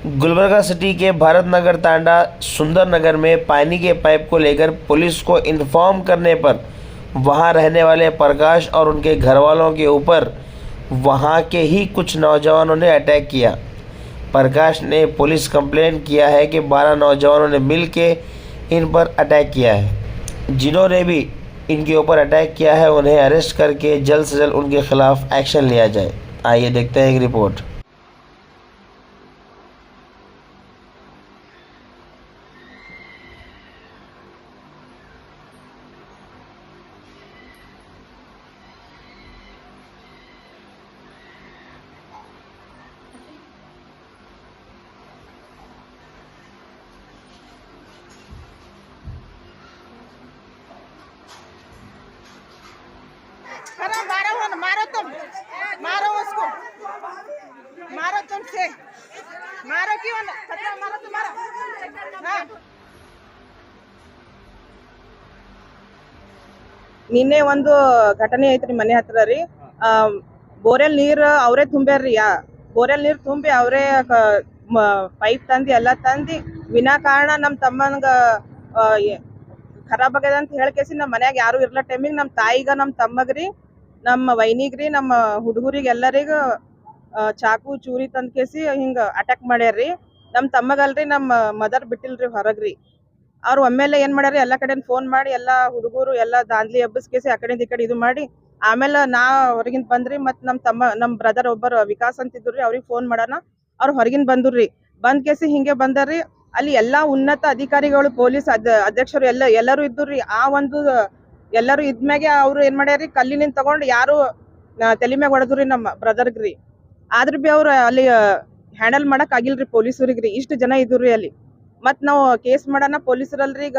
Gulbarga city के भारत नगर तांडा सुंदर नगर में पानी के पाइप को लेकर पुलिस को इन्फॉर्म करने पर वहां रहने वाले प्रकाश और उनके घर वालों के ऊपर वहां के ही कुछ नौजवानों ने अटैक किया। प्रकाश ने पुलिस कंप्लेंट किया है कि 12 नौजवानों ने मिल के इन पर अटैक किया है। जिन्होंने भी इनके ऊपर अटैक किया है उन्हें अरेस्ट करके जल्द से जल्द उनके खिलाफ एक्शन लिया जाए। आइए देखते हैं एक रिपोर्ट। खरा मारो वो, मारो तुम, मारो उसको, मारो तुम से, मारो क्यों ना, खतरा मारो तुम्हारा, हाँ। ನಿನ್ನೆ ಒಂದು ಘಟನೆ ಐತ್ರಿ ಮನೆ ಹತ್ರ ರೀ. ಬೋರೆಲ್ ನೀರ್ ಅವರೇ ತುಂಬ್ಯಾರ್ರಿ. ಬೋರೆಲ್ ನೀರ್ ತುಂಬಿ ಅವರೇ ಪೈಪ್ ತಂದಿ ಎಲ್ಲಾ ತಂದಿ ವಿನಾಕಾರಣ ನಮ್ ತಮ್ಮನ್ಗ ಖರಾಬ್ ಆಗ್ಯದ ಅಂತ ಹೇಳ್ಕೇಸಿ ನಮ್ಮ ಮನ್ಯಾಗ ಯಾರು ಇರ್ಲ ಟೈಮಿಗೆ ನಮ್ಮ ತಾಯಿಗ ನಮ್ಮ ತಮ್ಮಗ್ರಿ ನಮ್ಮ ವೈನಿಗ್ರಿ ನಮ್ಮ ಹುಡುಗರಿಗೆ ಎಲ್ಲರಿಗ ಚಾಕು ಚೂರಿ ತಂದ್ ಕೇಸಿ ಹಿಂಗ ಅಟ್ಯಾಕ್ ಮಾಡ್ಯಾರ್ರಿ. ನಮ್ಮ ತಮ್ಮಗಲ್ರಿ ನಮ್ಮ ಮದರ್ ಬಿಟ್ಟಿಲ್ರಿ ಹೊರಗ್ರಿ. ಅವ್ರು ಒಮ್ಮೆಲೆ ಏನ್ ಮಾಡ್ಯಾರ ಎಲ್ಲಾ ಕಡೆ ಫೋನ್ ಮಾಡಿ ಎಲ್ಲಾ ಹುಡುಗರು ಎಲ್ಲಾ ದಾಂದ್ಲಿ ಹಬ್ಬಸ್ಕೇಸಿ ಆ ಕಡೆ ಈ ಕಡೆ ಇದು ಮಾಡಿ ಆಮೇಲೆ ನಾ ಹೊರಗಿಂದ ಬಂದ್ರಿ. ಮತ್ ನಮ್ ತಮ್ಮ ನಮ್ ಬ್ರದರ್ ಒಬ್ಬರು ವಿಕಾಸ್ ಅಂತಿದ್ರಿ ಅವ್ರಿಗೆ ಫೋನ್ ಮಾಡೋಣ ಅವ್ರು ಹೊರಗಿಂದ ಬಂದ್ರಿ. ಬಂದ್ ಕೇಸಿ ಹಿಂಗೆ ಬಂದಾರ್ರಿ. ಅಲ್ಲಿ ಎಲ್ಲಾ ಉನ್ನತ ಅಧಿಕಾರಿಗಳು ಪೊಲೀಸ್ ಅಧ್ಯಕ್ಷರು ಎಲ್ಲರೂ ಇದ್ದುರ್ರಿ. ಆ ಒಂದು ಎಲ್ಲರೂ ಇದ್ಮ್ಯಾಗೆ ಅವ್ರು ಏನ್ ಮಾಡ್ಯಾರಿ ಕಲ್ಲಿನಿಂದ ತಗೊಂಡ್ ಯಾರು ತಲೆ ಮ್ಯಾಗ ಹೊಡೆದ್ರಿ ನಮ್ಮ ಬ್ರದರ್ಗ್ರಿ. ಆದ್ರ ಬಿ ಅವ್ರ ಅಲ್ಲಿ ಹ್ಯಾಂಡಲ್ ಮಾಡಕ್ ಆಗಿಲ್ರಿ ಪೊಲೀಸರಿಗ್ರಿ. ಇಷ್ಟು ಜನ ಇದ್ರಿ ಅಲ್ಲಿ. ಮತ್ ನಾವು ಕೇಸ್ ಮಾಡೋಣ ಪೊಲೀಸರಲ್ರಿ ಈಗ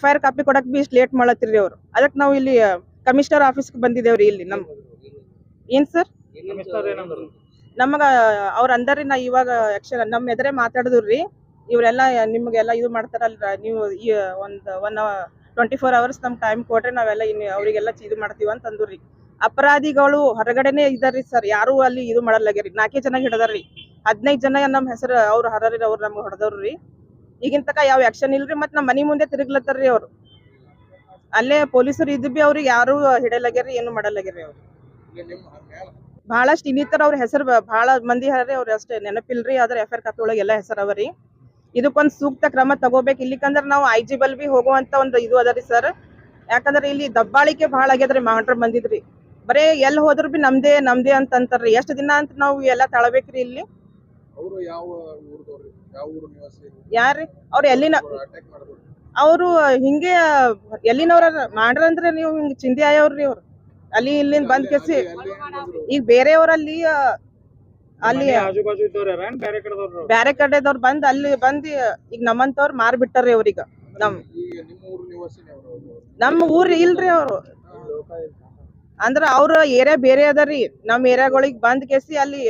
FIR ಕಾಪಿ ಕೊಡಕ್ ಬಿ ಇಷ್ಟು ಲೇಟ್ ಮಾಡತ್ತಿರ್ರಿ ಅವ್ರು. ಅದಕ್ಕೆ ನಾವು ಇಲ್ಲಿ ಕಮಿಷನರ್ ಆಫೀಸ್ಗೆ ಬಂದಿದ್ದೇವ್ರಿ. ಇಲ್ಲಿ ನಮ್ ಏನ್ ಸರ್ ನಮಗ ಅವ್ರ ಅಂದರಿ ನಾ ಇವಾಗ ಆಕ್ಷನ್ ನಮ್ ಎದುರೇ ಮಾತಾಡಿದ್ರಿ. ಇವ್ರೆಲ್ಲಾ ನಿಮ್ಗೆಲ್ಲ ಇದು ಮಾಡ್ತಾರಲ್ರ, ನೀವು ಈ ಒಂದ್ 24 hours ನಮ್ ಟೈಮ್ ಕೊಟ್ರೆ ನಾವೆಲ್ಲ ಅವ್ರಿಗೆಲ್ಲ ಇದು ಮಾಡ್ತೀವಿ ಅಂತ ಅಂದ್ರಿ. ಅಪರಾಧಿಗಳು ಹೊರಗಡೆನೆ ಇದಾರ್ರಿ ಸರ್, ಯಾರು ಅಲ್ಲಿ ಇದು ಮಾಡಲ್ಲಾಗ್ಯಾರಿ. 4 ಜನ ಹಿಡದಾರ್ರಿ. 15 ಜನ ನಮ್ ಹೆಸರು ಅವ್ರು ಹರರಿ ಅವ್ರು ನಮ್ಗೆ ಹೊಡೆದವ್ರಿ. ಈಗಿನ ತಕ ಯಾವ ಆಕ್ಷನ್ ಇಲ್ರಿ. ಮತ್ ನಮ್ ಮನಿ ಮುಂದೆ ತಿರುಗ್ಲತ್ತಾರ್ರಿ ಅವ್ರು. ಅಲ್ಲೇ ಪೊಲೀಸರು ಇದ್ ಬಿ ಅವ್ರಿಗೆ ಯಾರು ಹಿಡಲಾಗ್ಯಾರಿ, ಏನು ಮಾಡಲಾಗ್ಯಾರಿ. ಅವ್ರು ಬಹಳಷ್ಟು ಇನ್ನಿತರ ಅವ್ರ ಹೆಸರು ಬಹಳ ಮಂದಿ ಹರರಿ. ಅವ್ರ ಅಷ್ಟೇ ನೆನಪಿಲ್ರಿ. ಆದ್ರೆ FIR ಕಾಪಿ ಒಳಗೆ ಎಲ್ಲಾ ಹೆಸರು ಅವರಿ. ಇದಕ್ಕೊಂದ್ ಸೂಕ್ತ ಕ್ರಮ ತಗೋಬೇಕು. ಇಲ್ಲಿಕಂದ್ರ ನಾವು IGಬಲ್ ಬಿ ಹೋಗುವಂತ ಒಂದು ಇದು ಅದರಿ ಸರ್. ಯಾಕಂದ್ರೆ ಇಲ್ಲಿ ದಬ್ಬಾಳಿಕೆ ಬಹಳ ಆಗ್ಯದ್ರಿ. ಮಾಡ್ರ ಬಂದಿದ್ರಿ ಬರೇ ಎಲ್ಲಿ ಹೋದ್ರು ಬಿ ನಮ್ದೇ ನಮ್ದೇ ಅಂತ ಅಂತಾರ್ರಿ. ಎಷ್ಟ್ ದಿನ ಅಂತ ನಾವು ಎಲ್ಲ ತಾಳಬೇಕ್ರಿ ಇಲ್ಲಿ. ಯಾರ್ರಿ ಅವ್ರು ಎಲ್ಲಿನ ಅವ್ರು ಹಿಂಗೆ ಎಲ್ಲಿನವ್ರ ಮಾಡ್ರಂದ್ರೆ ನೀವು ಹಿಂಗ್ ಚಿಂದಿ ಆಯವ್ರಿ. ಅವ್ರು ಅಲ್ಲಿ ಇಲ್ಲಿಂದ ಬಂದ್ ಕೇಸಿ ಈಗ ಬೇರೆಯವ್ರಲ್ಲಿ ಅಲ್ಲಿ ಬ್ಯಾರೆ ಕಡೆದವ್ರು ಬಂದ್ ಅಲ್ಲಿ ಬಂದ್ ಈಗ ನಮ್ಮಂತವ್ರು ಮಾರ್ ಬಿಟ್ಟಾರ್ರಿ ಅವ್ರೀಗ. ನಮ್ಮ ಊರ್ ಇಲ್ರಿ. ಅವ್ರು ಅಂದ್ರ ಅವ್ರ ಏರಿಯಾ ಬೇರೆ ಅದರಿ. ನಮ್ ಏರಿಯಾಗಳಿಗೆ ಬಂದ್ ಕೇಸಿ ಅಲ್ಲಿ